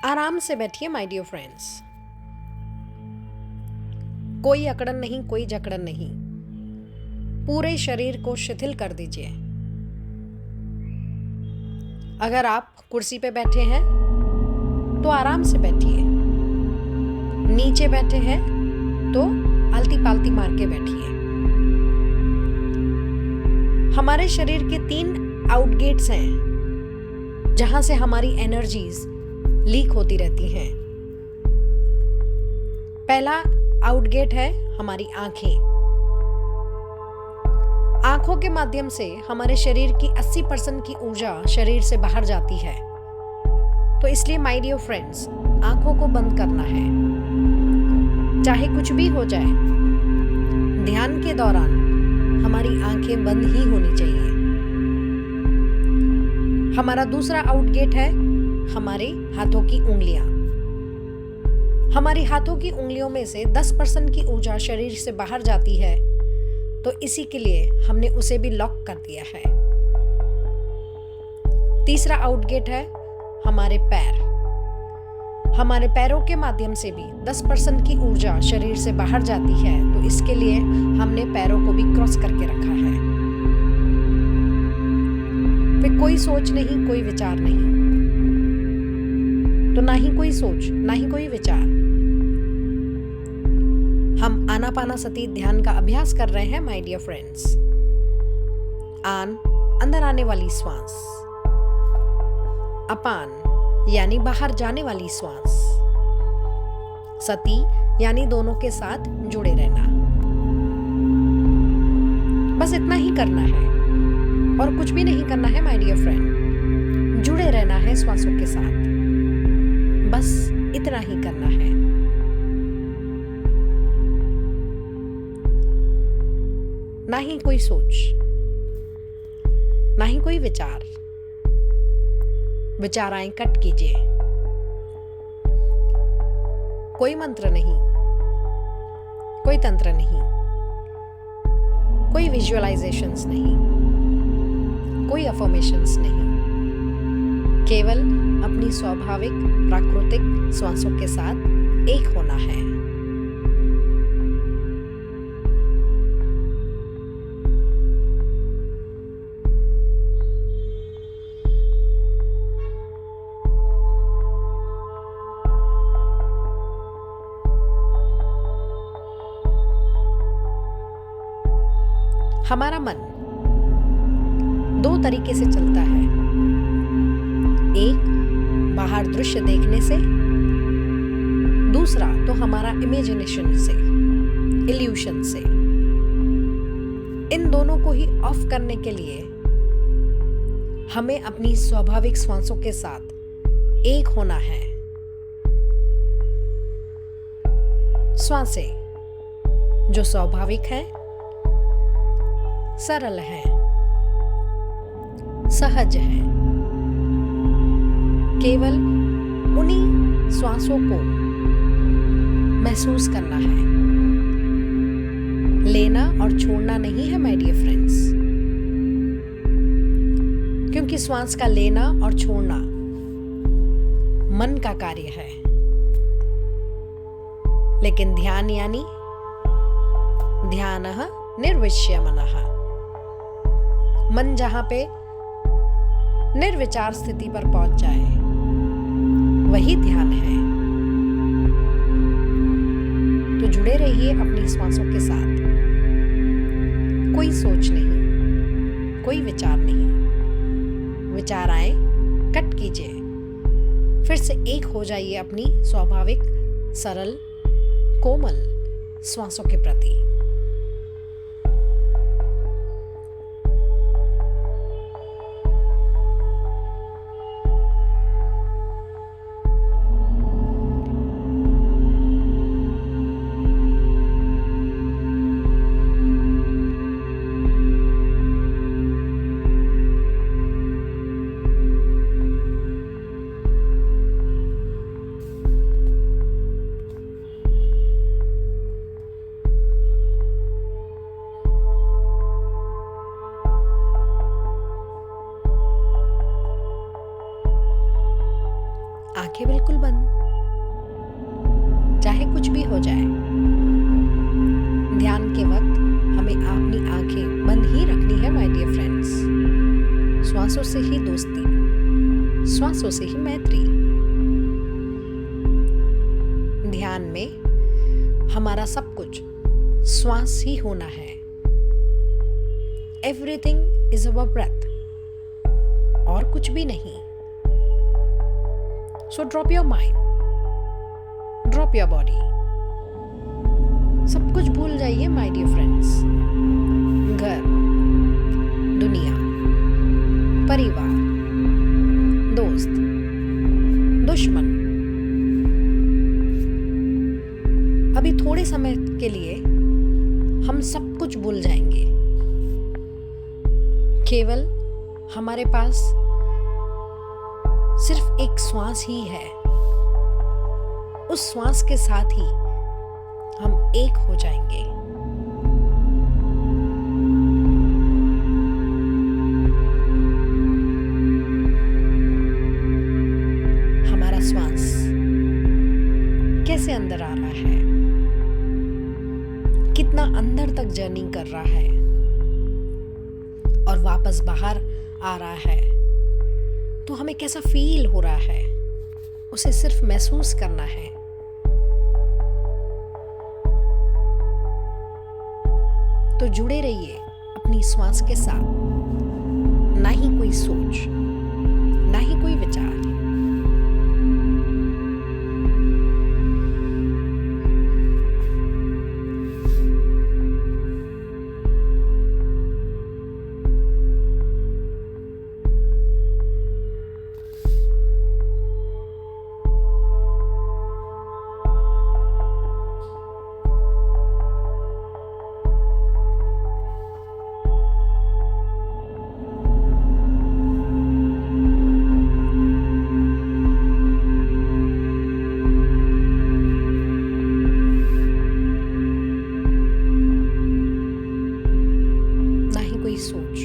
आराम से बैठिए माय डियर फ्रेंड्स। कोई अकड़न नहीं, कोई जकड़न नहीं। पूरे शरीर को शिथिल कर दीजिए। अगर आप कुर्सी पे बैठे हैं तो आराम से बैठिए। नीचे बैठे हैं तो आलती पालती मार के बैठिए। हमारे शरीर के 3 आउटगेट्स हैं जहां से हमारी एनर्जीज लीक होती रहती हैं। पहला आउटगेट है हमारी आंखें। आंखों के माध्यम से हमारे शरीर की 80% की ऊर्जा शरीर से बाहर जाती है। तो इसलिए माय डियर फ्रेंड्स, आंखों को बंद करना है। चाहे कुछ भी हो जाए, ध्यान के दौरान हमारी आंखें बंद ही होनी चाहिए। हमारा दूसरा आउटगेट है हमारे हाथों की उंगलियां। हमारी हाथों की उंगलियों में से 10% की ऊर्जा शरीर से बाहर जाती है, तो इसी के लिए हमने उसे भी लॉक कर दिया है। तीसरा आउटगेट है हमारे पैर। हमारे पैरों के माध्यम से भी 10% की ऊर्जा शरीर से बाहर जाती है, तो इसके लिए हमने पैरों को भी क्रॉस करके रखा है। फिर कोई सोच नहीं, कोई विचार नहीं, तो ना ही कोई सोच, ना ही कोई विचार। हम आनापानासती ध्यान का अभ्यास कर रहे हैं माय डियर फ्रेंड्स। आन, अंदर आने वाली श्वास। अपान यानी बाहर जाने वाली श्वास। सती यानी दोनों के साथ जुड़े रहना। बस इतना ही करना है और कुछ भी नहीं करना है माय डियर फ्रेंड। जुड़े रहना है श्वासों के साथ, बस इतना ही करना है। ना ही कोई सोच, ना ही कोई विचार। विचाराएं कट कीजिए। कोई मंत्र नहीं, कोई तंत्र नहीं, कोई विजुअलाइजेशंस नहीं, कोई अफर्मेशंस नहीं। केवल अपनी स्वाभाविक प्राकृतिक श्वासों के साथ एक होना है। हमारा मन 2 तरीके से चलता है। एक बाहर दृश्य देखने से, दूसरा तो हमारा इमेजिनेशन से, इल्यूशन से। इन दोनों को ही ऑफ करने के लिए हमें अपनी स्वाभाविक श्वासों के साथ एक होना है। श्वासें जो स्वाभाविक है, सरल है, सहज है। केवल उन्हीं श्वासों को महसूस करना है। लेना और छोड़ना नहीं है माय डियर फ्रेंड्स, क्योंकि श्वास का लेना और छोड़ना मन का कार्य है। लेकिन ध्यान यानी ध्यानः निर्विष्य मनः। मन जहां पे निर्विचार स्थिति पर पहुंच जाए, वही ध्यान है। तो जुड़े रहिए अपनी श्वासों के साथ। कोई सोच नहीं, कोई विचार नहीं। विचार आए कट कीजिए। फिर से एक हो जाइए अपनी स्वाभाविक, सरल, कोमल श्वासों के प्रति। आंखें बिल्कुल बंद, चाहे कुछ भी हो जाए। ध्यान के वक्त हमें अपनी आंखें बंद ही रखनी है माय डियर फ्रेंड्स। श्वासों से ही दोस्ती, श्वासों से ही मैत्री। ध्यान में हमारा सब कुछ श्वास ही होना है। एवरीथिंग इज अवर ब्रेथ, और कुछ भी नहीं। So drop your mind, drop your body, सब कुछ भूल जाइए माय डियर फ्रेंड्स। घर, दुनिया, परिवार, दोस्त, दुश्मन। अभी थोड़े समय के लिए हम सब कुछ भूल जाएंगे। केवल हमारे पास सिर्फ एक श्वास ही है। उस श्वास के साथ ही हम एक हो जाएंगे। हमारा श्वास कैसे अंदर आ रहा है, कितना अंदर तक जर्नी कर रहा है और वापस बाहर आ रहा है, तो हमें कैसा फील हो रहा है, उसे सिर्फ महसूस करना है। तो जुड़े रहिए अपनी श्वास के साथ। ना ही कोई सोच, ना ही कोई विचार। सोच,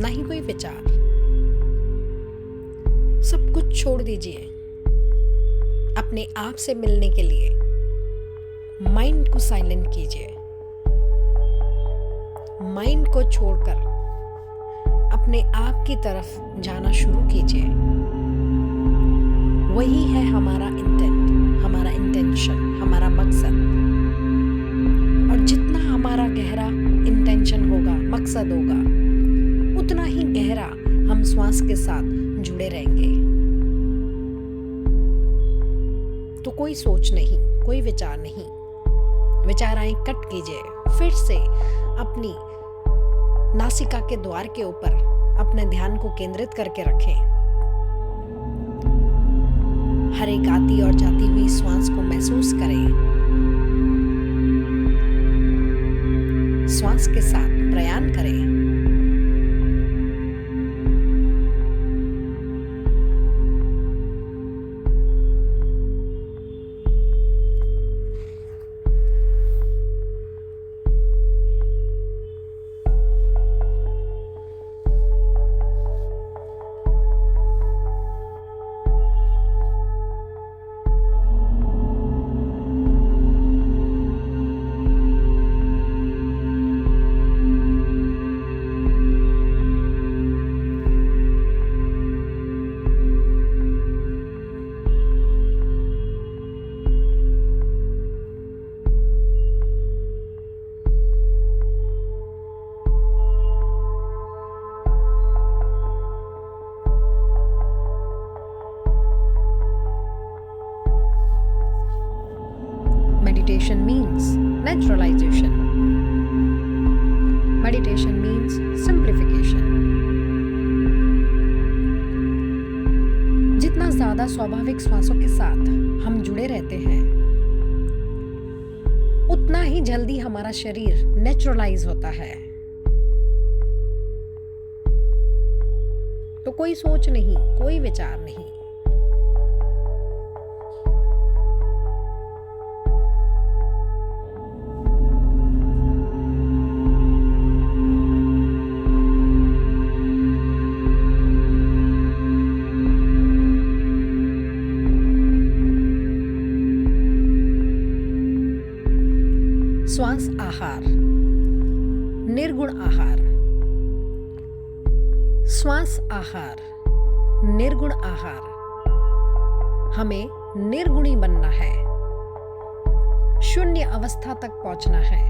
ना ही कोई विचार। सब कुछ छोड़ दीजिए। अपने आप से मिलने के लिए माइंड को साइलेंट कीजिए। माइंड को छोड़कर अपने आप की तरफ जाना शुरू कीजिए। वही है हमारा इंटेंट, हमारा इंटेंशन, हमारा मकसद। और जितना हमारा गहरा इंटेंशन होगा, मकसद होगा, उतना ही गहरा हम श्वास के साथ जुड़े रहेंगे। तो कोई सोच नहीं, कोई विचार नहीं। विचाराएं कट कीजिए। फिर से अपनी नासिका के द्वार के ऊपर अपने ध्यान को केंद्रित करके रखें। हर एक आती और जाती हुई श्वास को महसूस करें। श्वास के साथ प्रयाण करें। Meditation means naturalization. Meditation means simplification. जितना ज्यादा स्वाभाविक श्वासों के साथ हम जुड़े रहते हैं, उतना ही जल्दी हमारा शरीर नेचुरलाइज होता है। तो कोई सोच नहीं, कोई विचार नहीं। श्वास आहार, निर्गुण आहार। श्वास आहार, निर्गुण आहार। हमें निर्गुणी बनना है, शून्य अवस्था तक पहुंचना है।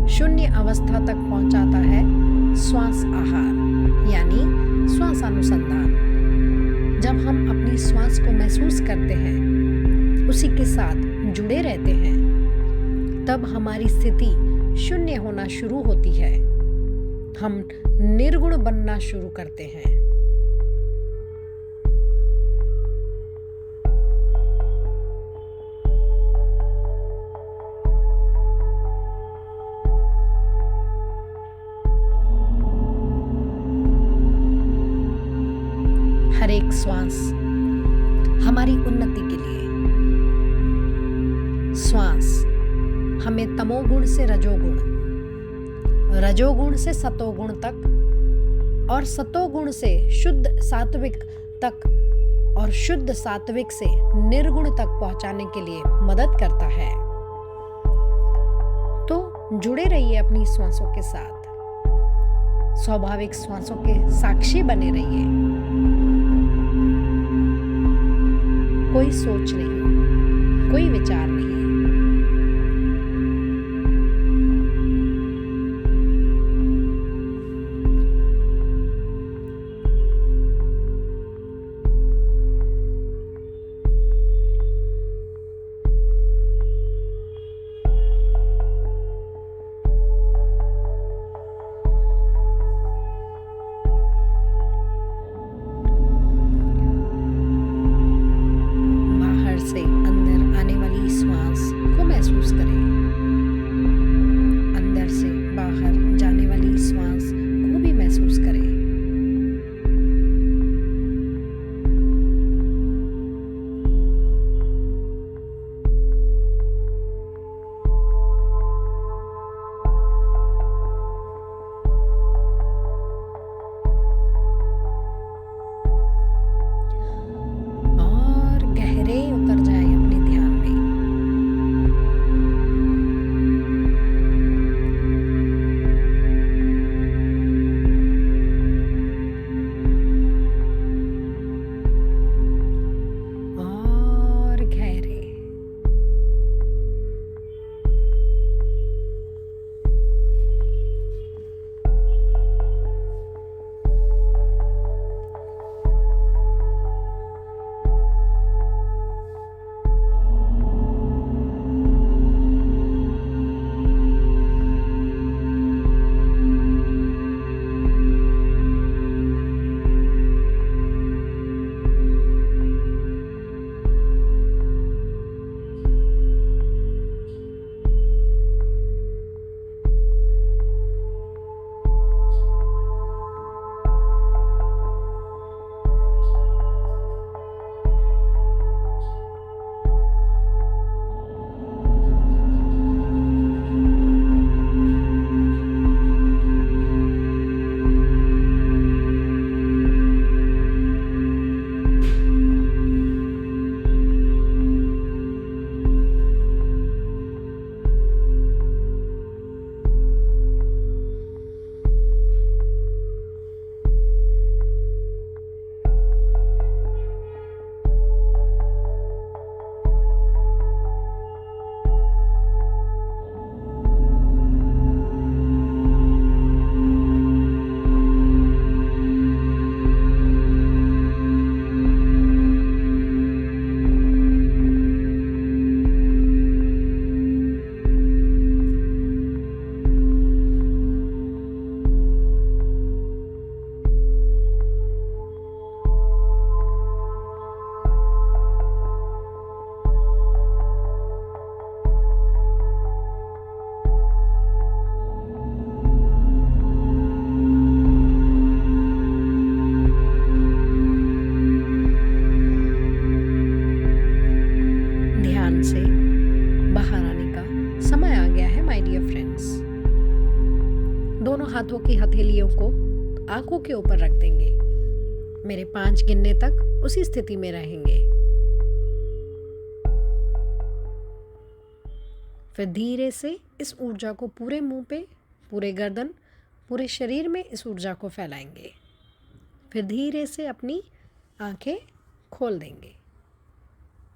शून्य अवस्था तक पहुंचाता है श्वास आहार यानी श्वासानुसंधान। जब हम अपनी श्वास को महसूस करते हैं, उसी के साथ जुड़े रहते हैं, तब हमारी स्थिति शून्य होना शुरू होती है। हम निर्गुण बनना शुरू करते हैं। हर एक श्वास हमारी उन्नति के लिए। श्वास हमें तमोगुण से रजोगुण, रजोगुण से सतोगुण तक और सतोगुण से शुद्ध सात्विक तक और शुद्ध सात्विक से निर्गुण तक पहुंचाने के लिए मदद करता है। तो जुड़े रहिए अपनी श्वासों के साथ, स्वाभाविक श्वासों के साक्षी बने रहिए। कोई सोच नहीं, कोई विचार नहीं। से अंदर आने वाली श्वास को महसूस करें, अंदर से बाहर जाने वाली श्वास को भी महसूस करें। हाथों की हथेलियों को आंखों के ऊपर रख देंगे। मेरे 5 गिनने तक उसी स्थिति में रहेंगे। फिर धीरे से इस ऊर्जा को पूरे मुंह पे, पूरे गर्दन, पूरे शरीर में इस ऊर्जा को फैलाएंगे। फिर धीरे से अपनी आंखें खोल देंगे।